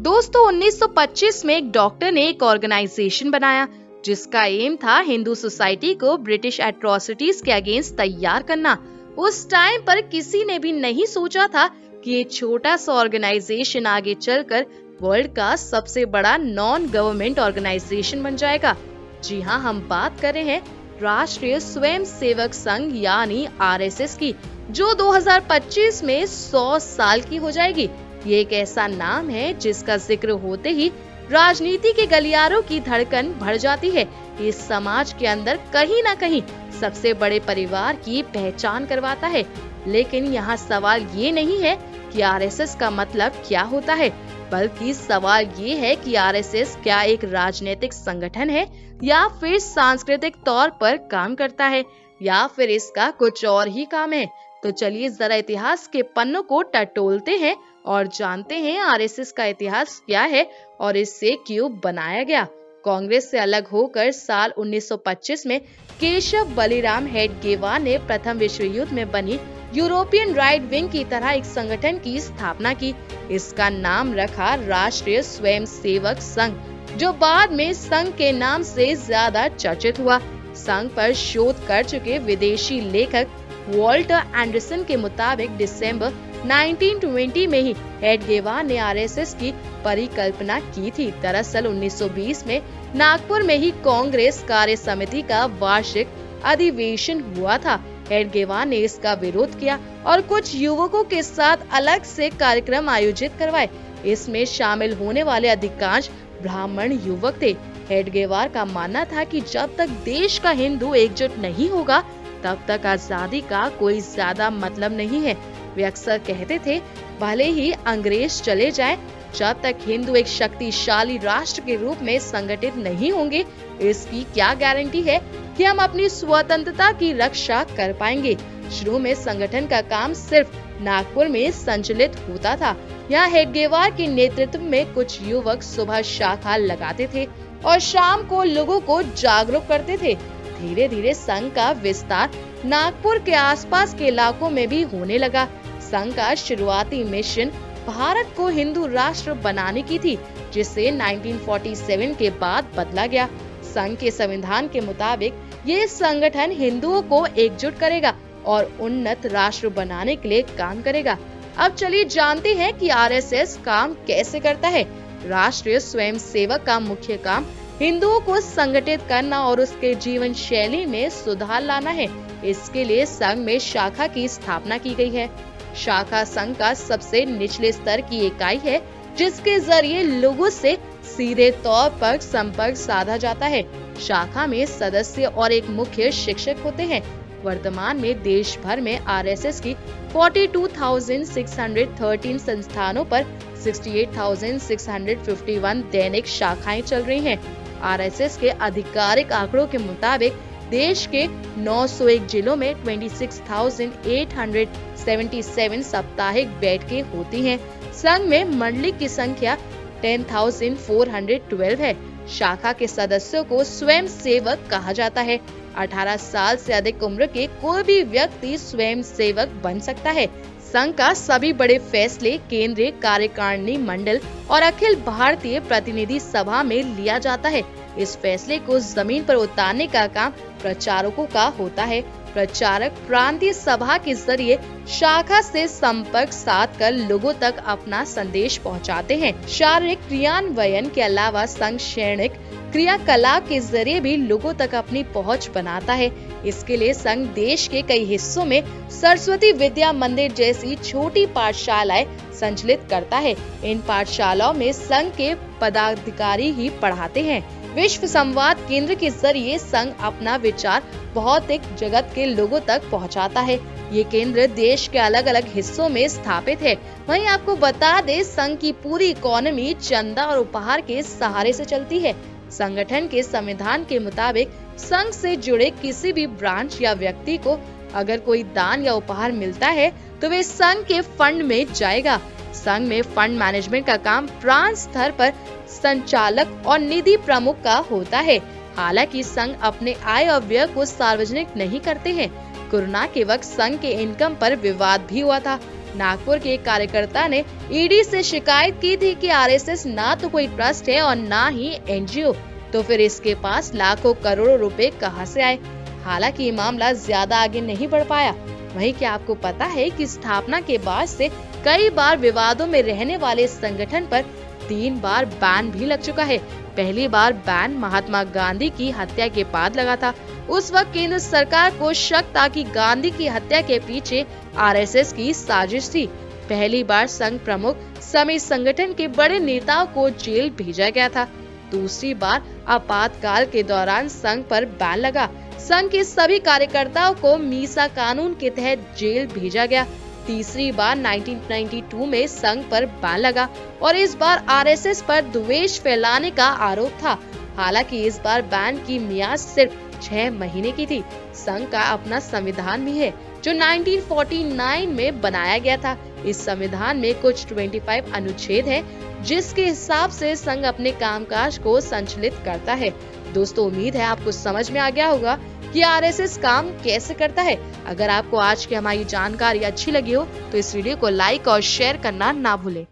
दोस्तों 1925 में एक डॉक्टर ने एक ऑर्गेनाइजेशन बनाया जिसका एम था हिंदू सोसाइटी को ब्रिटिश एट्रोसिटीज के अगेंस्ट तैयार करना। उस टाइम पर किसी ने भी नहीं सोचा था कि ये छोटा सा ऑर्गेनाइजेशन आगे चलकर वर्ल्ड का सबसे बड़ा नॉन गवर्नमेंट ऑर्गेनाइजेशन बन जाएगा। जी हाँ, हम बात कर रहे हैं राष्ट्रीय स्वयं सेवक संघ यानी आरएसएस की, जो 2025 में 100 साल की हो जाएगी। ये एक ऐसा नाम है जिसका जिक्र होते ही राजनीति के गलियारों की धड़कन बढ़ जाती है। इस समाज के अंदर कहीं ना कहीं सबसे बड़े परिवार की पहचान करवाता है। लेकिन यहाँ सवाल ये नहीं है कि आरएसएस का मतलब क्या होता है, बल्कि सवाल ये है कि आरएसएस क्या एक राजनीतिक संगठन है या फिर सांस्कृतिक तौर पर काम करता है या फिर इसका कुछ और ही काम है। तो चलिए जरा इतिहास के पन्नों को टटोलते हैं और जानते हैं आरएसएस का इतिहास क्या है और इससे क्यों बनाया गया। कांग्रेस से अलग होकर साल 1925 में केशव बलिराम हेडगेवार ने प्रथम विश्व युद्ध में बनी यूरोपियन राइट विंग की तरह एक संगठन की स्थापना की। इसका नाम रखा राष्ट्रीय स्वयं सेवक संघ, जो बाद में संघ के नाम से ज्यादा चर्चित हुआ। संघ पर शोध कर चुके विदेशी लेखक वॉल्टर एंडरसन के मुताबिक दिसंबर 1920 में ही हेडगेवार ने आरएसएस की परिकल्पना की थी। दरअसल 1920 में नागपुर में ही कांग्रेस कार्य समिति का वार्षिक अधिवेशन हुआ था। हेडगेवार ने इसका विरोध किया और कुछ युवकों के साथ अलग से कार्यक्रम आयोजित करवाए। इसमें शामिल होने वाले अधिकांश ब्राह्मण युवक थे। हेडगेवार का मानना था कि जब तक देश का हिंदू एकजुट नहीं होगा तब तक आजादी का कोई ज्यादा मतलब नहीं है। वे अक्सर कहते थे, भले ही अंग्रेज चले जाएं, जब तक हिंदू एक शक्तिशाली राष्ट्र के रूप में संगठित नहीं होंगे, इसकी क्या गारंटी है कि हम अपनी स्वतंत्रता की रक्षा कर पाएंगे। शुरू में संगठन का काम सिर्फ नागपुर में संचालित होता था। यहाँ हेडगेवार के नेतृत्व में कुछ युवक सुबह शाखा लगाते थे और शाम को लोगों को जागरूक करते थे। धीरे धीरे संघ का विस्तार नागपुर के आसपास के इलाकों में भी होने लगा। संघ का शुरुआती मिशन भारत को हिंदू राष्ट्र बनाने की थी, जिसे 1947 के बाद बदला गया। संघ के संविधान के मुताबिक ये संगठन हिंदुओं को एकजुट करेगा और उन्नत राष्ट्र बनाने के लिए काम करेगा। अब चलिए जानते हैं कि आरएसएस काम कैसे करता है। राष्ट्रीय स्वयं सेवक का मुख्य काम हिंदुओं को संगठित करना और उसके जीवन शैली में सुधार लाना है। इसके लिए संघ में शाखा की स्थापना की गई है। शाखा संघ का सबसे निचले स्तर की इकाई है, जिसके जरिए लोगों से सीधे तौर पर संपर्क साधा जाता है। शाखा में सदस्य और एक मुख्य शिक्षक होते हैं। वर्तमान में देश भर में आरएसएस की 42,613 संस्थानों पर 68,651 दैनिक शाखाएं चल रही हैं। आरएसएस के आधिकारिक आंकड़ों के मुताबिक देश के 901 जिलों में 26,877 साप्ताहिक बैठकें होती हैं। संघ में मंडली की संख्या 10,412 है। शाखा के सदस्यों को स्वयं सेवक कहा जाता है। 18 साल से अधिक उम्र के कोई भी व्यक्ति स्वयं सेवक बन सकता है। संघ का सभी बड़े फैसले केंद्रीय कार्यकारिणी मंडल और अखिल भारतीय प्रतिनिधि सभा में लिया जाता है। इस फैसले को जमीन पर उतारने का काम प्रचारकों का होता है। प्रचारक प्रांतीय सभा के जरिए शाखा से संपर्क साध कर लोगों तक अपना संदेश पहुंचाते हैं। शारीरिक क्रियान्वयन के अलावा संघ शैक्षणिक क्रियाकलाप के जरिए भी लोगों तक अपनी पहुंच बनाता है। इसके लिए संघ देश के कई हिस्सों में सरस्वती विद्या मंदिर जैसी छोटी पाठशालाएं संचालित करता है। इन पाठशालाओं में संघ के पदाधिकारी ही पढ़ाते हैं। विश्व संवाद केंद्र के जरिए संघ अपना विचार भौतिक जगत के लोगों तक पहुंचाता है। ये केंद्र देश के अलग अलग हिस्सों में स्थापित है। वहीं आपको बता दें, संघ की पूरी इकोनॉमी चंदा और उपहार के सहारे से चलती है। संगठन के संविधान के मुताबिक संघ से जुड़े किसी भी ब्रांच या व्यक्ति को अगर कोई दान या उपहार मिलता है तो वे संघ के फंड में जाएगा। संघ में फंड मैनेजमेंट का काम प्रांत स्तर पर संचालक और निधि प्रमुख का होता है। हालांकि संघ अपने आय और व्यय को सार्वजनिक नहीं करते हैं। कोरोना के वक्त संघ के इनकम पर विवाद भी हुआ था। नागपुर के एक कार्यकर्ता ने ईडी से शिकायत की थी कि आरएसएस ना तो कोई ट्रस्ट है और ना ही एनजीओ, तो फिर इसके पास लाखों करोड़ों रुपए कहां से आए। हालांकि ये मामला ज्यादा आगे नहीं बढ़ पाया। वहीं क्या आपको पता है कि स्थापना के बाद से कई बार विवादों में रहने वाले इस संगठन पर 3 बार बैन भी लग चुका है। पहली बार बैन महात्मा गांधी की हत्या के बाद लगा था। उस वक्त केंद्र सरकार को शक था कि गांधी की हत्या के पीछे आरएसएस की साजिश थी। पहली बार संघ प्रमुख समेत संगठन के बड़े नेताओं को जेल भेजा गया था। दूसरी बार आपातकाल के दौरान संघ पर बैन लगा। संघ के सभी कार्यकर्ताओं को मीसा कानून के तहत जेल भेजा गया। तीसरी बार 1992 में संघ पर बैन लगा और इस बार आरएसएस पर द्वेष फैलाने का आरोप था। हालांकि इस बार बैन की मियाद सिर्फ 6 महीने की थी। संघ का अपना संविधान भी है जो 1949 में बनाया गया था। इस संविधान में कुछ 25 अनुच्छेद है जिसके हिसाब से संघ अपने कामकाज को संचालित करता है। दोस्तों, उम्मीद है आपको समझ में आ गया होगा कि आरएसएस काम कैसे करता है। अगर आपको आज की हमारी जानकारी अच्छी लगी हो तो इस वीडियो को लाइक और शेयर करना ना भूलें।